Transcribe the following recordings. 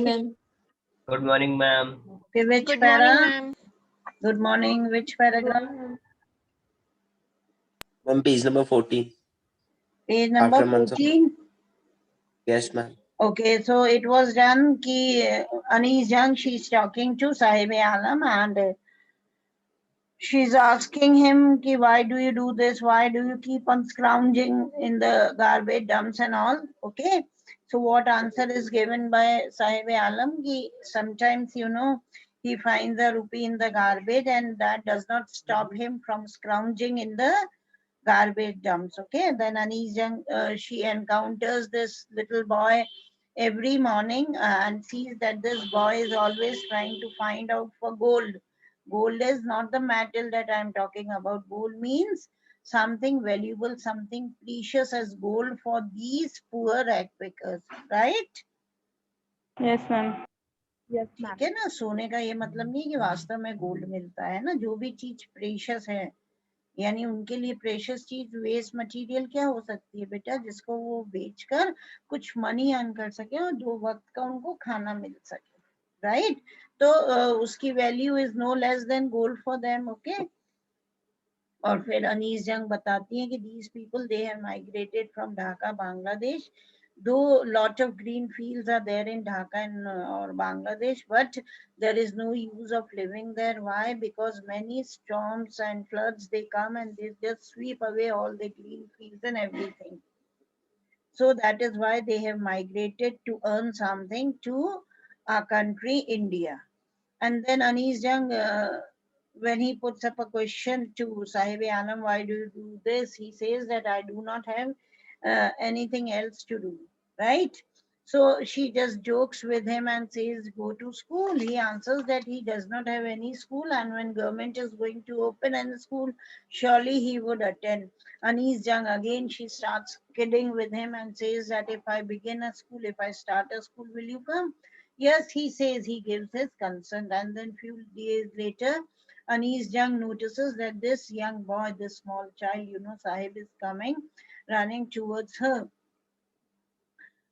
ma'am. Good morning, ma'am. Okay, which Good para? morning, ma'am. Good morning. Which paragraph? Ma'am, page number 14. Page number After months of- 14. Yes, ma'am. Okay, so it was done ki Anis Jung, she's talking to Sahib Alam and she's asking him ki why do you do this? Why do you keep on scrounging in the garbage dumps and all? Okay, so what answer is given by Sahib Alam ki sometimes he finds a rupee in the garbage and that does not stop him from scrounging in the garbage dumps. Okay, then Anis Jung, she encounters this little boy every morning and sees that this boy is always trying to find out for gold. Gold is not the metal that I'm talking about. Gold means something valuable, something precious as gold for these poor rag pickers, right? Yes, ma'am. Yes, ठीक है ना, सोने का ये मतलब नहीं कि वास्तव में गोल्ड मिलता है ना, जो भी चीज प्रेशियस है यानी उनके लिए प्रेशियस चीज वेस्ट मटेरियल क्या हो सकती है बेटा, जिसको वो बेचकर कुछ मनी अर्न कर सके और 2 वक्त का उनको खाना मिल सके, राइट? तो उसकी value is no less than gold for them. Okay, और फिर अनीस जंग बताती हैं कि these people they have migrated from Dhaka, Bangladesh. Though lot of green fields are there in Dhaka and or Bangladesh, but there is no use of living there. Why? Because many storms and floods they come and they just sweep away all the green fields and everything. So that is why they have migrated to earn something to our country, India. And then Anis Jung, when he puts up a question to Sahib Anam, why do you do this? He says that I do not have anything else to do, right? So she just jokes with him and says, go to school. He answers that he does not have any school and when government is going to open a school, surely he would attend. Anis Jung, again, she starts kidding with him and says that if I begin a school, if I start a school, will you come? Yes, he says, he gives his consent, and then few days later, Anis Jung notices that this young boy, this small child, Sahib is coming, running towards her.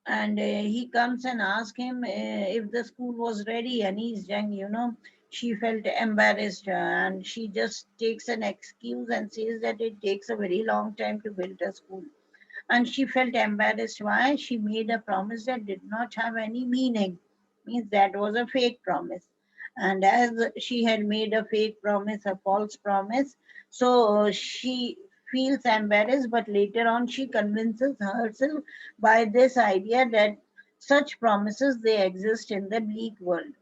And he comes and asks him if the school was ready. Anis Jung, she felt embarrassed and she just takes an excuse and says that it takes a very long time to build a school. And she felt embarrassed. Why? She made a promise that did not have any meaning. Means that was a fake promise. And as she had made a fake promise, a false promise, so she feels embarrassed, but later on she convinces herself by this idea that such promises they exist in the bleak world.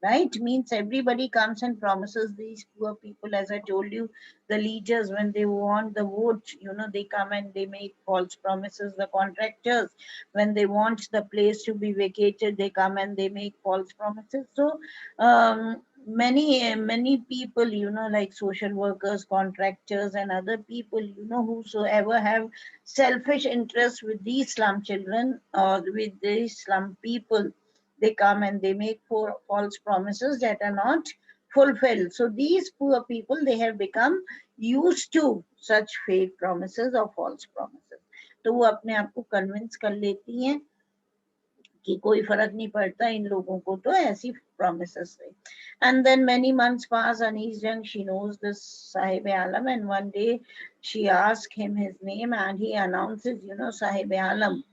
Right? Means everybody comes and promises these poor people, as I told you, the leaders, when they want the vote, they come and they make false promises. The contractors, when they want the place to be vacated, they come and they make false promises. So many people, like social workers, contractors and other people, whosoever have selfish interest with these slum children or with these slum people, they come and they make false promises that are not fulfilled. So these poor people, they have become used to such fake promises or false promises. तो वो अपने आप को convince कर लेती हैं कि कोई फर्क नहीं पड़ता इन लोगों को तो ऐसी promises से. And then many months pass. Anis Jung, she knows this Sahib Alam, and one day she asks him his name and he announces, Sahib Alam.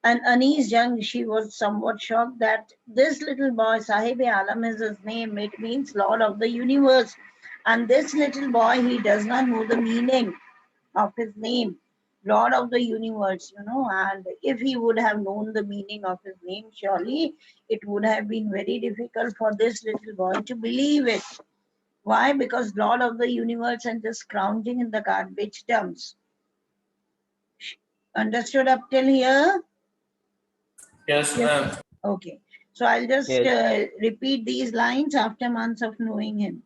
And Anis Jung, she was somewhat shocked that this little boy, Sahib Alam is his name. It means Lord of the Universe. And this little boy, he does not know the meaning of his name, Lord of the Universe, And if he would have known the meaning of his name, surely it would have been very difficult for this little boy to believe it. Why? Because Lord of the Universe and just scrounging in the garbage dumps. Understood up till here? Yes, ma'am. Okay, so I'll just repeat these lines after months of knowing him.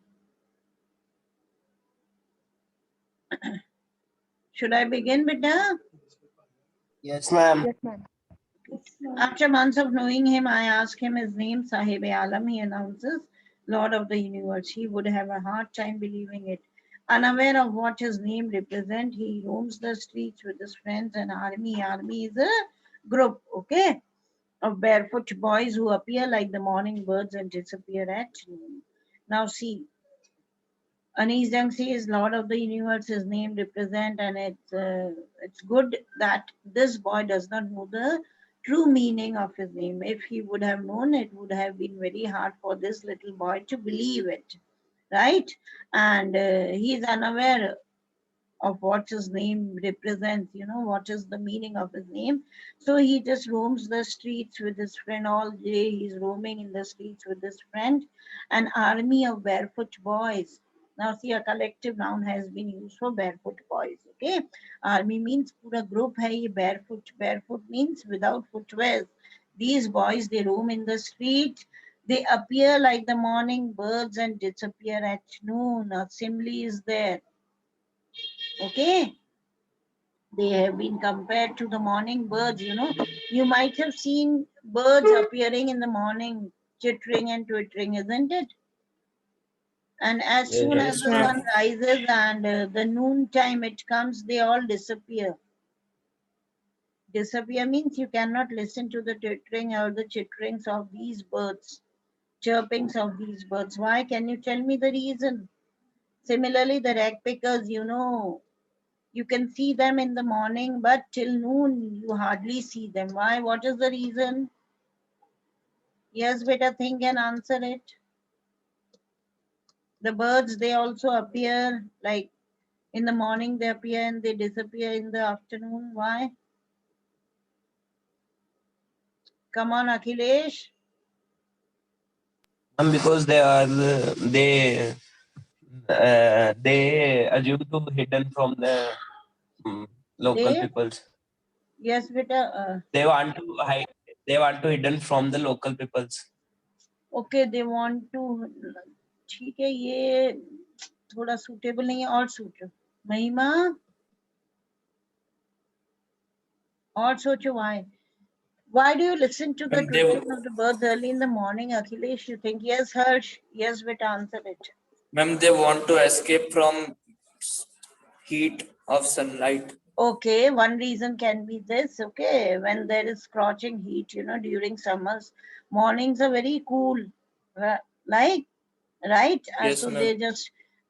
Should I begin, Beta? Yes, ma'am. Yes, ma'am. After months of knowing him, I asked him his name, Sahib Alam. He announces, Lord of the Universe. He would have a hard time believing it. Unaware of what his name represents, he roams the streets with his friends and army. Army is a group, okay? of barefoot boys who appear like the morning birds and disappear at noon. Now see, Anis Jung says Lord of the Universe, his name represent, and it's good that this boy does not know the true meaning of his name. If he would have known, it would have been very hard for this little boy to believe it, right? And he is unaware of what his name represents, what is the meaning of his name. So he just roams the streets with his friend all day. He's roaming in the streets with his friend. An army of barefoot boys. Now see, a collective noun has been used for barefoot boys. Okay, army means pura group hai ye barefoot. Barefoot means without footwear. These boys, they roam in the street. They appear like the morning birds and disappear at noon. A simile is there. Okay, they have been compared to the morning birds. You might have seen birds appearing in the morning, chittering and twittering, isn't it? And as soon as Yes, the ma'am. sun rises and the noon time it comes, they all disappear. Disappear means you cannot listen to the twittering or the chitterings of these birds, chirpings of these birds. Why? Can you tell me the reason? Similarly, the rag pickers, you can see them in the morning, but till noon you hardly see them. Why? What is the reason? Yes, beta, think and answer it. The birds, they also appear like in the morning, they appear and they disappear in the afternoon. Why? Come on, Akhilesh. Because they assume to hidden from the local They, peoples. yes, beta. They want to hide. They want to hidden from the local peoples. Okay, they want to. ठीक है, ये थोड़ा suitable नहीं है, और सोचो महिमा, और सोचो. Why do you listen to the Ma'am, twittering of the birds early in the morning, Akhilesh? You think? Yes, Harsh. Yes, beta, answer it. they want to escape from heat of sunlight. Okay, one reason can be this. Okay, when there is scorching heat, during summers, mornings are very cool, like, right? Yes, So ma'am.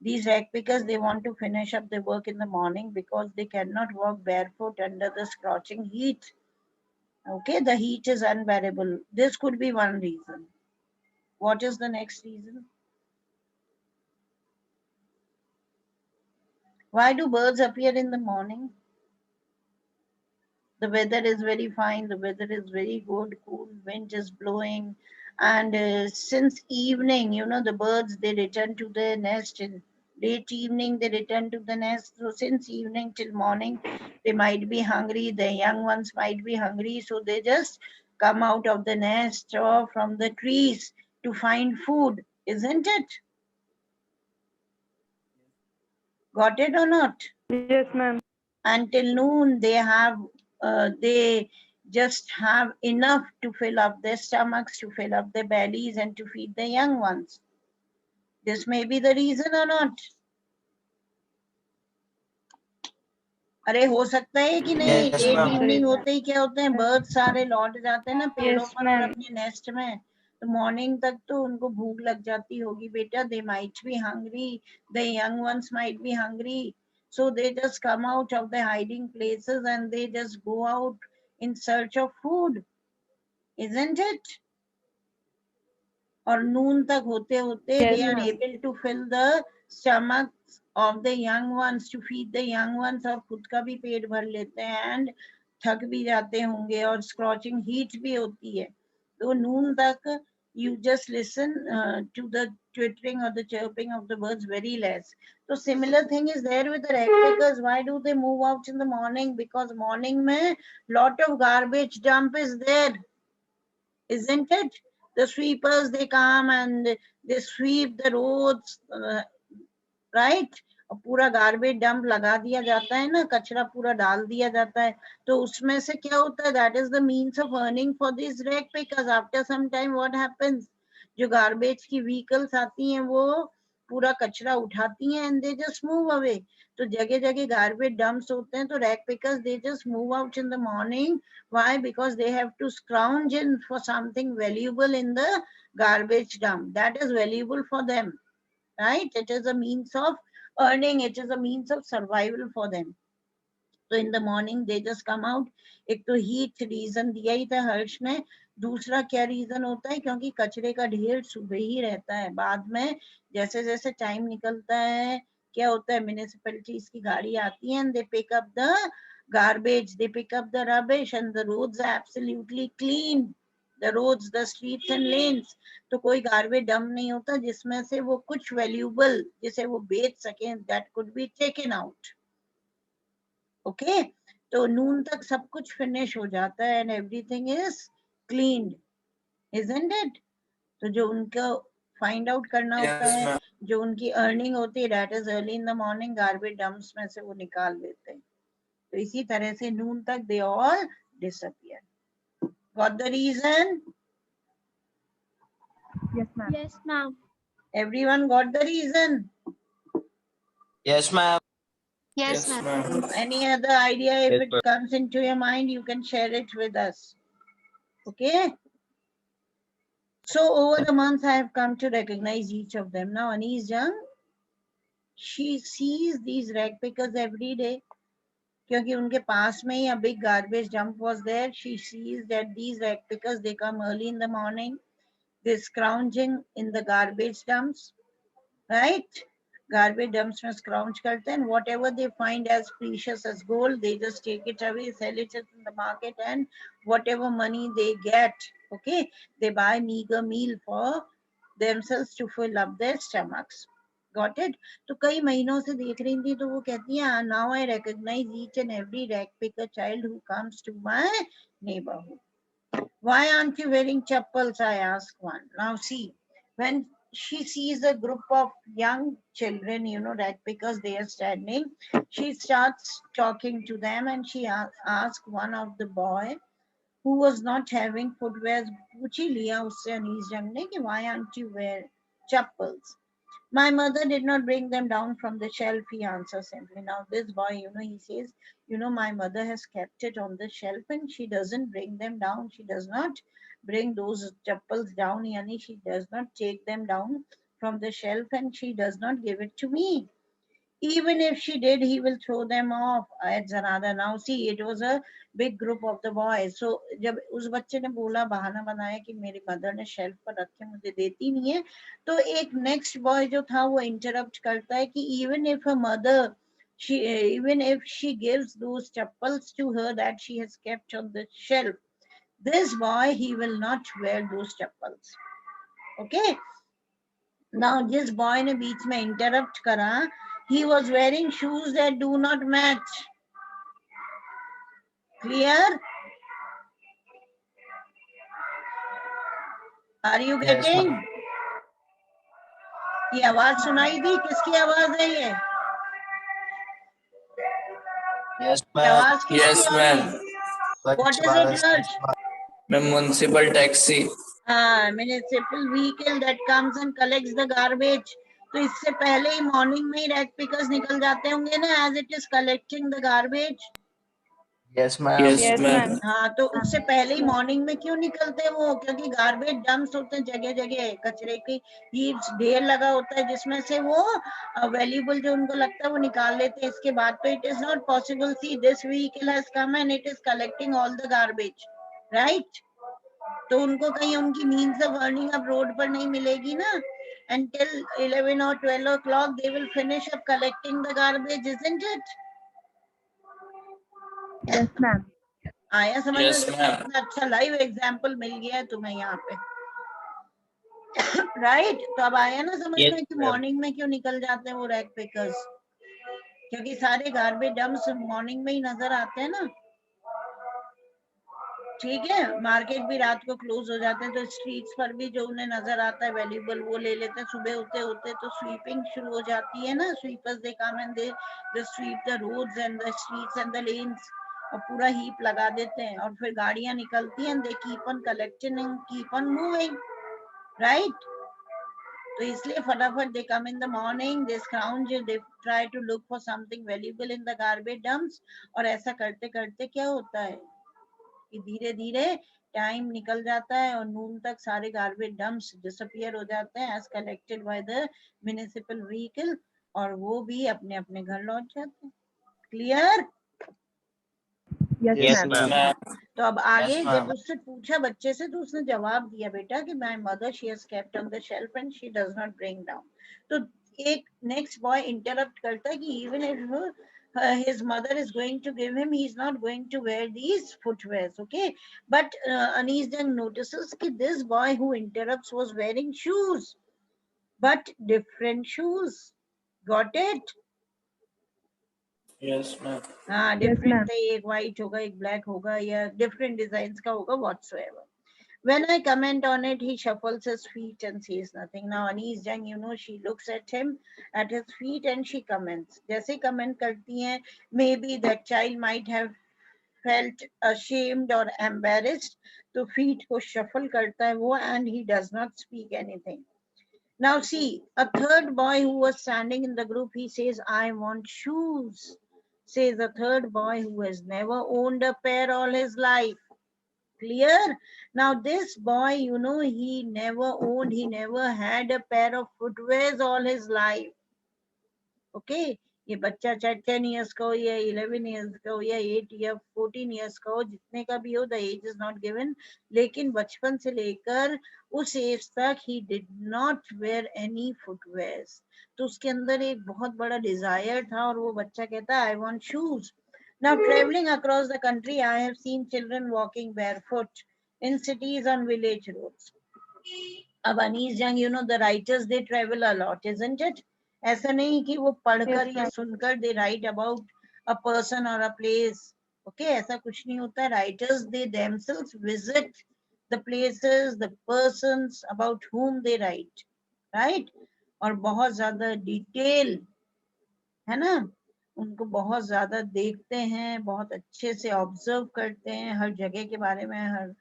these rag pickers, they want to finish up their work in the morning because they cannot walk barefoot under the scorching heat. Okay, the heat is unbearable. This could be one reason. What is the next reason? Why do birds appear in the morning? The weather is very fine, the weather is very good, cool wind is blowing, and since evening, the birds, they return to their nest. In late evening they return to the nest. So since evening till morning, they might be hungry, the young ones might be hungry, so they just come out of the nest or from the trees to find food, isn't it? Got it or not? Yes, ma'am. Until noon they just have enough to fill up their stomachs, to fill up their bellies, and to feed the young ones. This may be the reason or not. अरे हो सकता है कि नहीं, Yes, late ma'am. Evening होते ही क्या होते हैं, बर्ड सारे लौट जाते हैं ना पेड़ों Yes, पर और ma'am. अपने नेस्ट में. तो मॉर्निंग तक तो उनको भूख लग जाती होगी बेटा. They might be hungry, the young ones might be hungry, so they just come out of their hiding places and they just go out in search of food, isn't it? और noon तक होते होते Yes, they are ma'am. able to fill the stomachs of the young ones, to feed the young ones, और खुद का भी पेट भर लेते हैं and थक भी जाते होंगे और scorching heat भी होती है. तो noon तक you just listen to the twittering or the chirping of the birds very less. So similar thing is there with the rag pickers. Why do they move out in the morning? Because morning में lot of garbage dump is there, isn't it? The sweepers, they come and they sweep the roads, right? और पूरा garbage dump लगा दिया जाता है ना, कचरा पूरा डाल दिया जाता है. तो उसमें से क्या होता है, that is the means of earning for this rag pickers. After some time what happens, जो गार्बेज की व्हीकल्स आती हैं वो पूरा कचरा उठाती हैं and they just move away. तो जगह जगह गार्बेज डंप्स होते हैं, तो rag pickers they just move out in the morning. Why? Because they have to scrounge in for something valuable in the garbage dump that is valuable for them, right? It is a means of earning, it is a means of survival for them. So in the morning they just come out. एक तो heat reason दिया ही था हर्ष ने, दूसरा क्या reason होता है, क्योंकि कचरे का ढेर सुबह ही रहता है, बाद में जैसे जैसे टाइम निकलता है क्या होता है, म्युनिसिपैलिटीज की गाड़ी आती है and they pick up the garbage, they pick up the rubbish and the roads are absolutely clean, the roads, the streets and lanes. तो कोई गार्बेज डंप नहीं होता जिसमें से वो कुछ वैल्यूएबल जिसे वो बेच सके, that could be taken out. Okay तो नून तक सब कुछ फिनिश हो जाता है and everything is cleaned, isn't it? तो जो उनको फाइंड आउट करना होता Yes, है, ma'am. जो उनकी अर्निंग होती है, that is early in the morning, garbage dumps में से वो निकाल लेते हैं। तो इसी तरह से नून तक they all disappear. Got the reason? Yes, ma'am. Yes, ma'am. Everyone got the reason? Yes, ma'am. Yes, Yes, ma'am. ma'am. Any other idea? If Yes, it ma'am. comes into your mind, you can share it with us. Okay? So over the months, I have come to recognize each of them. Now, Anis Jung, she sees these rag pickers every day. क्योंकि उनके पास में ही a big garbage dump was there. She sees that these rag pickers, they come early in the morning. They're scrounging in the garbage dumps, right? Garbage dumps में scrounge करते हैं, and whatever they find as precious as gold, they just take it away, sell it in the market, and whatever money they get, okay, they buy meager meal for themselves to fill up their stomachs. Got it? तो कई महीनों से देख रही थी, तो वो कहती है, now I recognize each and every rag picker child who comes to my neighborhood. Why aren't you wearing chappals? I ask one. Now see, when she sees a group of young children, rag pickers, they are standing, she starts talking to them and she asks one of the boy who was not having footwear, पूछ ही लिया उससे अनीस जंग ने कि why aren't you wear chappals? My mother did not bring them down from the shelf, he answers simply. Now this boy, he says, my mother has kept it on the shelf and she doesn't bring them down. She does not bring those chappals down, yani she does not take them down from the shelf and she does not give it to me. Even if she did, he will throw them off, adds another. Now see, it was a big group of the boys. So जब उस बच्चे ने बोला, बहाना बनाया कि मेरी mother ने शेल्फ पर रखे मुझे देती नहीं है, तो एक नेक्स्ट बॉय जो था वो इंटरप्ट करता है कि even if her mother, even if she gives those chappals to her that she has kept on the shelf, this boy, he will not wear those chappals. Okay? Now जिस boy ने बीच में interrupt करा, he was wearing shoes that do not match. Clear? Are you Yes, getting? ma'am. ये आवाज सुनाई दी? किसकी आवाज है ये? Yes, ये ma'am. आवाज किसकी Yes, आ ma'am. रही? What is it, Harsh? Ma'am, municipal taxi. Municipal vehicle that comes and collects the garbage. तो इससे पहले ही मॉर्निंग में ही रैक पिकर्स निकल जाते होंगे ना, as it is collecting the garbage. Yes, ma'am. Yes, Yes, ma'am. ma'am. हाँ, तो उससे पहले ही मॉर्निंग में क्यों निकलते हैं वो? क्योंकि गार्बेज डंप्स होते हैं जगह जगह, कचरे की हीप्स ढेर लगा होता है जिसमें से वो वैल्यूएबल जो उनको लगता है वो निकाल लेते हैं। इसके बाद तो it is not possible. See, this vehicle has come and it is collecting all the garbage, right? तो उनको कहीं उनकी मीन्स ऑफ अर्निंग अब रोड पर नहीं मिलेगी ना। Until 11 or 12 o'clock they will finish up collecting the garbage, isn't it? Yes, ma'am. आया समझ में? Yes, ma'am. कितना अच्छा लाइव एग्जांपल मिल गया है तुम्हें यहाँ पे, राइट? तो अब आया ना समझ Yes, में कि ma'am. मॉर्निंग में क्यों निकल जाते हैं वो रैक पिकर्स? क्योंकि सारे गार्बेज डंप्स मॉर्निंग में ही नजर आते हैं ना, ठीक है? मार्केट भी रात को क्लोज हो जाते हैं, तो स्ट्रीट्स पर भी जो उन्हें नजर आता है वैल्यूएबल वो ले लेते हैं। सुबह होते होते तो स्वीपिंग शुरू हो जाती है ना, sweepers they come and they sweep the roads and the streets and the lanes, और पूरा हीप लगा देते हैं, और फिर गाड़ियां निकलती हैं, they keep on collecting and keep on moving, right? तो इसलिए फटाफट they come in the morning, they scrounge, they try to look for something valuable in the garbage dumps, और ऐसा करते करते क्या होता है कि धीरे धीरे टाइम निकल जाता है और नून तक सारे गार्बेज डंप्स डिसअपियर हो जाते हैं as collected by the municipal vehicle, और वो भी अपने अपने घर लौट जाते हैं। Clear? Yes, Yes, ma'am. ma'am. ma'am. तो अब आगे Yes, जब ma'am. उससे पूछा बच्चे से तो उसने जवाब दिया बेटा कि my mother she has kept on the shelf and she does not bring down. तो एक नेक्स्ट बॉय इंटरप्ट करता है कि even if his mother is going to give him, he is not going to wear these footwears, okay? But Anis Jung notices that this boy who interrupts was wearing shoes, but different shoes. Got it? Yes, ma'am. हाँ, Yes, different ma'am. है, एक white होगा एक black होगा या different design का होगा whatsoever. When I comment on it, he shuffles his feet and says nothing. Now Anis Jung, you know, she looks at him, at his feet, and she comments. जैसे comment करती हैं, maybe that child might have felt ashamed or embarrassed. तो feet को shuffle करता है वो, and he does not speak anything. Now see, a third boy who was standing in the group, he says, I want shoes. Says a third boy who has never owned a pair all his life. Clear? Now this boy, you know, he never had a pair of footwears all his life. Okay? ये बच्चा चाहे 10 years का हो या 11 years का हो या 8 या 14 years का हो, जितने का भी हो, the age is not given, लेकिन बचपन से लेकर उस एज तक he did not wear any footwears. तो उसके अंदर एक बहुत बड़ा डिजायर था और वो बच्चा कहता है I want shoes. Now traveling across the country, I have seen children walking barefoot in cities on village roads. अब अनीस जंग, you know, the writers they travel a lot, isn't it? ऐसा नहीं कि वो पढ़कर Yes, या ma'am. सुनकर they write about a person or a place. Okay, ऐसा कुछ नहीं होता है. Writers they themselves visit the places, the persons about whom they write, right? और बहुत ज्यादा डिटेल, है ना, उनको बहुत ज्यादा देखते हैं, बहुत अच्छे से ऑब्जर्व करते हैं हर जगह के बारे में, हर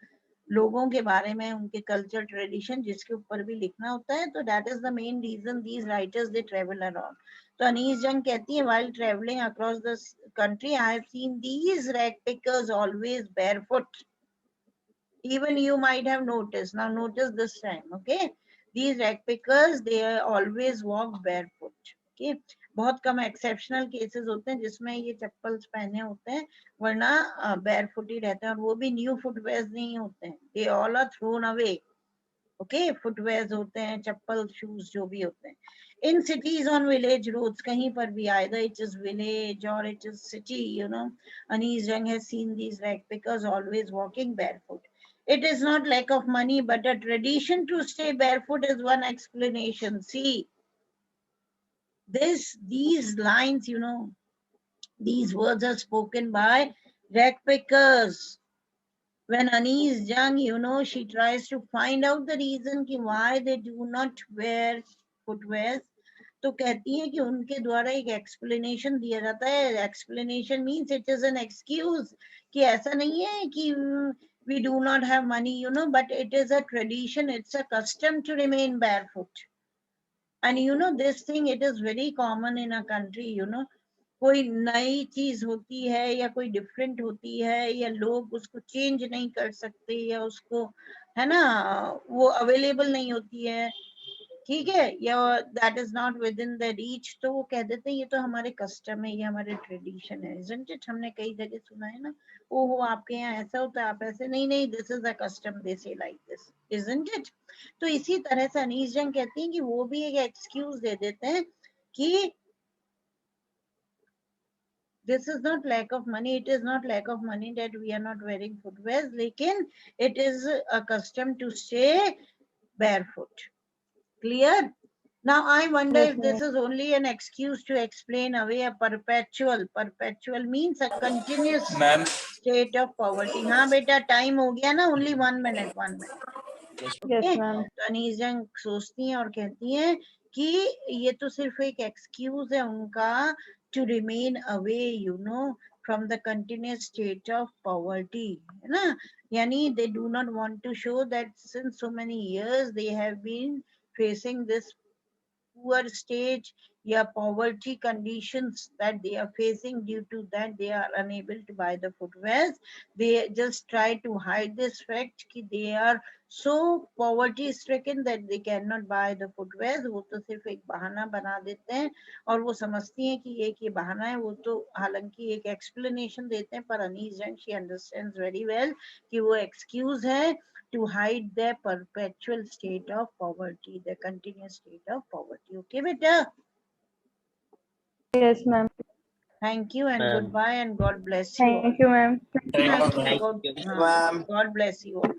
लोगों के बारे में, उनके कल्चर ट्रेडिशन जिसके ऊपर भी लिखना होता है. तो that is the main reason these writers they travel around. तो अनीस जंग कहती है while travelling across the country I have seen these rag pickers always barefoot. Even you might have noticed. Now notice this time, okay? These rag pickers, they always walk barefoot. Okay? बहुत कम exceptional cases होते हैं जिसमें ये चप्पल्स पहने होते हैं, वरना barefoot ही रहते हैं, और वो भी न्यू फुटवेयर्स नहीं होते हैं. They all are thrown away. Okay? Footwears होते हैं, चप्पल, शूज जो भी होते हैं. In cities on village roads, कहीं पर भी, either it is village or it is city, you know, Anis Jung has seen these rag pickers always walking barefoot. It is not lack of money, but a tradition to stay barefoot is one explanation. See, these lines, you know, these words are spoken by rag pickers. When Anis Jung, you know, she tries to find out the reason कि why they do not wear footwear, तो कहती है कि उनके द्वारा एक explanation दिया जाता है. Explanation means it is an excuse, कि ऐसा नहीं है कि we do not have money, you know, but it is a tradition, it's a custom to remain barefoot. And you know this thing, it is very common in a country, you know, कोई नई चीज होती है या कोई different होती है या लोग उसको चेंज नहीं कर सकते या उसको, है ना, वो अवेलेबल नहीं होती है, ठीक है, या that is not with in the reach, तो वो कह देते हैं ये तो हमारे कस्टम है, ये हमारे ट्रेडिशन है, इजंट इट? हमने कई जगह सुना है ना, ओहो आपके यहाँ ऐसा होता है, आप ऐसे, नहीं नहीं, दिस इज अ कस्टम, दे से लाइक दिस, इजंट इट? तो इसी तरह से अनीस जंग कहती हैं कि वो भी एक एक्सक्यूज दे देते हैं कि this is not lack of money, it is not lack of money that we are not wearing footwear, lekin it is a custom to stay barefoot. Clear? Now I wonder Yes, if this ma'am. is only an excuse to explain away a perpetual means a continuous Ma'am, state of poverty. हाँ बेटा, time हो गया ना, only 1 minute, 1 minute. Yes, Okay? ma'am. तो अनीस जंग सोचती हैं और कहती हैं कि ये तो सिर्फ एक एक्सक्यूज है उनका to remain away, you know, from the continuous state of poverty, है ना, यानी they do not want to show that since so many years they have been facing this poor stage या poverty conditions that they are facing, due to that they are unable to buy the footwears. They just try to hide this fact कि they are so poverty stricken that they cannot buy the footwears. वो तो सिर्फ एक बहाना बना देते हैं और वो समझती हैं कि ये बहाना है, वो तो हालांकि एक explanation देते हैं, पर Anis and she understands very well कि वो excuse है to hide their perpetual state of poverty, their continuous state of poverty. Okay, beta? Yes, ma'am. Thank you and Ma'am. goodbye and God bless you all. Thank you, ma'am. Thank you. God, you. God bless you all.